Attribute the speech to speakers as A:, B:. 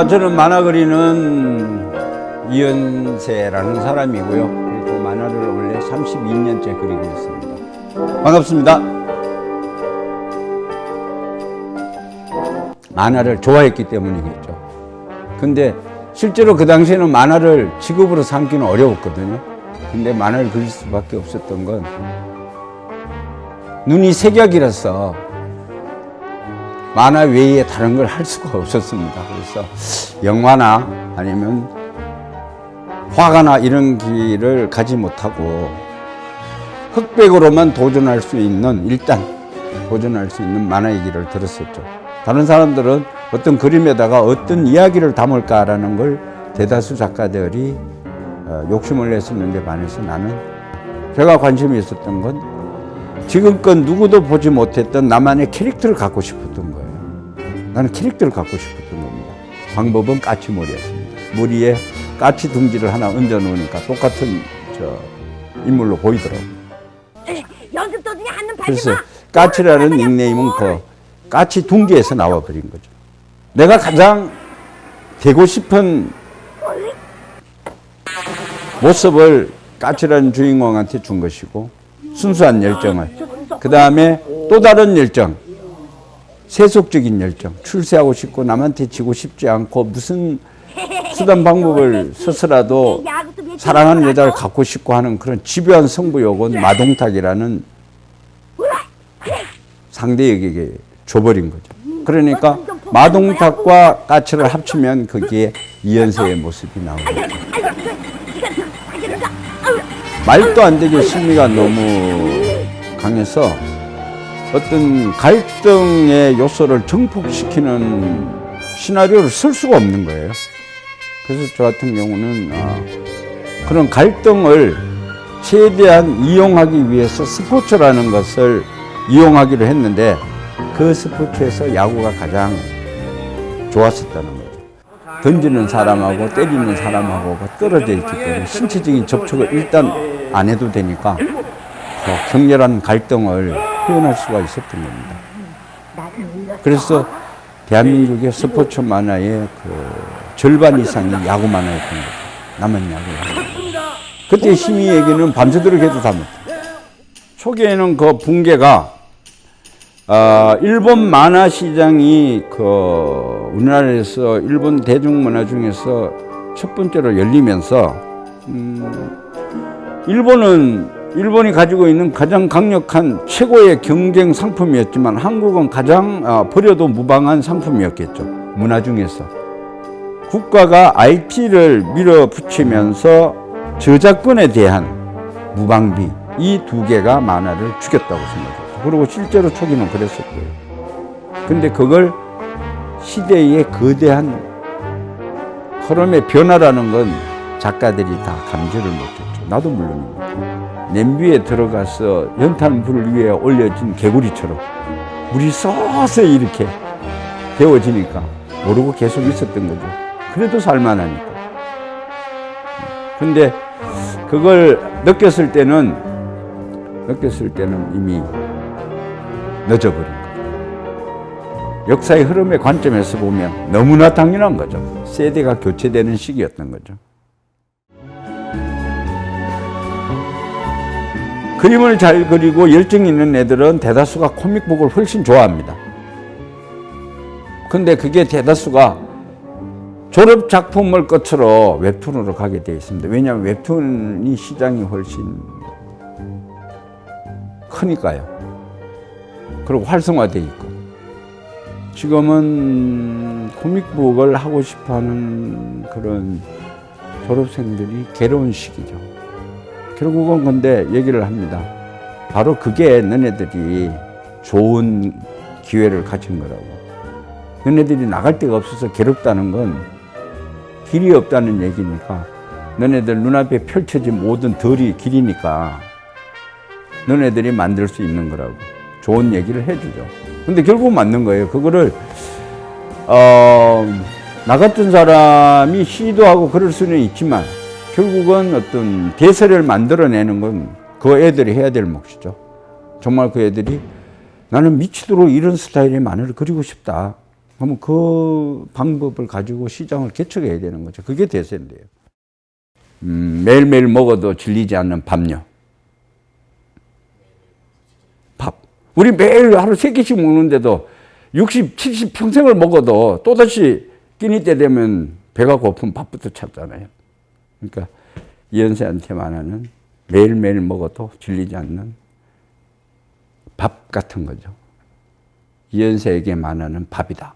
A: 저는 만화 그리는 이은세라는 사람이고요. 그리고 만화를 원래 32년째 그리고 있습니다. 반갑습니다. 만화를 좋아했기 때문이겠죠. 근데 실제로 그 당시에는 만화를 직업으로 삼기는 어려웠거든요. 근데 만화를 그릴 수밖에 없었던 건 눈이 색약이라서 만화 외에 다른 걸 할 수가 없었습니다. 그래서 영화나 아니면 화가나 이런 길을 가지 못하고 흑백으로만 도전할 수 있는, 일단 도전할 수 있는 만화의 길을 들었었죠. 다른 사람들은 어떤 그림에다가 어떤 이야기를 담을까라는 걸 대다수 작가들이 욕심을 냈었는데 반해서 나는 제가 관심이 있었던 건 지금껏 누구도 보지 못했던 나만의 캐릭터를 갖고 싶었던 거예요. 나는 캐릭터를 갖고 싶었던 겁니다. 방법은 까치머리였습니다. 머리에 까치 둥지를 하나 얹어 놓으니까 똑같은 인물로 보이더라고요. 그래서 까치라는 닉네임은 그 까치 둥지에서 나와버린 거죠. 내가 가장 되고 싶은 모습을 까치라는 주인공한테 준 것이고, 순수한 열정을, 그 다음에 또 다른 열정, 세속적인 열정, 출세하고 싶고 남한테 지고 싶지 않고 무슨 수단 방법을 써서라도 사랑하는 여자를 갖고 싶고 하는 그런 집요한 승부욕은 마동탁이라는 상대에게 줘버린 거죠. 그러니까 마동탁과 까치를 합치면 거기에 이현세의 모습이 나오죠. 말도 안 되게 심리가 너무 강해서 어떤 갈등의 요소를 증폭시키는 시나리오를 쓸 수가 없는 거예요. 그래서 저 같은 경우는 그런 갈등을 최대한 이용하기 위해서 스포츠라는 것을 이용하기로 했는데, 그 스포츠에서 야구가 가장 좋았었다는 거죠. 던지는 사람하고 때리는 사람하고가 떨어져 있기 때문에 신체적인 접촉을 일단 안 해도 되니까 격렬한 갈등을 표현할 수가 있었던 겁니다. 그래서 대한민국의 스포츠 만화의 절반 이상이 야구 만화였던 거죠. 남은 야구. 그때 심의 얘기는 밤새도록 해도 다 못해요. 초기에는 그 붕괴가 일본 만화 시장이 우리나라에서 일본 대중문화 중에서 첫 번째로 열리면서 일본이 가지고 있는 가장 강력한 최고의 경쟁 상품이었지만 한국은 가장 버려도 무방한 상품이었겠죠. 문화 중에서. 국가가 IP를 밀어붙이면서 저작권에 대한 무방비, 이 두 개가 만화를 죽였다고 생각해요. 그리고 실제로 초기는 그랬었고요. 근데 그걸 시대의 거대한 흐름의 변화라는 건 작가들이 다 감지를 못했죠. 나도 물론입니다. 냄비에 들어가서 연탄 불 위에 올려진 개구리처럼 물이 서서히 이렇게 데워지니까 모르고 계속 있었던 거죠. 그래도 살만하니까. 근데 그걸 느꼈을 때는 이미 늦어버린 거죠. 역사의 흐름의 관점에서 보면 너무나 당연한 거죠. 세대가 교체되는 시기였던 거죠. 그림을 잘 그리고 열정 있는 애들은 대다수가 코믹북을 훨씬 좋아합니다. 근데 그게 대다수가 졸업 작품을 끝으로 웹툰으로 가게 되어 있습니다. 왜냐하면 웹툰이 시장이 훨씬 크니까요. 그리고 활성화되어 있고. 지금은 코믹북을 하고 싶어하는 그런 졸업생들이 괴로운 시기죠. 결국은 근데 얘기를 합니다. 바로 그게 너네들이 좋은 기회를 가진 거라고. 너네들이 나갈 데가 없어서 괴롭다는 건 길이 없다는 얘기니까, 너네들 눈앞에 펼쳐진 모든 덜이 길이니까 너네들이 만들 수 있는 거라고 좋은 얘기를 해주죠. 근데 결국 맞는 거예요. 그거를 나 같은 사람이 시도하고 그럴 수는 있지만 결국은 어떤 대세를 만들어내는 건 그 애들이 해야 될 몫이죠. 정말 그 애들이 나는 미치도록 이런 스타일의 마늘을 그리고 싶다. 그러면 그 방법을 가지고 시장을 개척해야 되는 거죠. 그게 대세인데요. 매일매일 먹어도 질리지 않는 밥요. 밥. 우리 매일 하루 3끼씩 먹는데도 60, 70 평생을 먹어도 또다시 끼니 때 되면 배가 고픈 밥부터 찾잖아요. 그러니까 이현세한테 말하는 매일매일 먹어도 질리지 않는 밥 같은 거죠. 이현세에게 말하는 밥이다.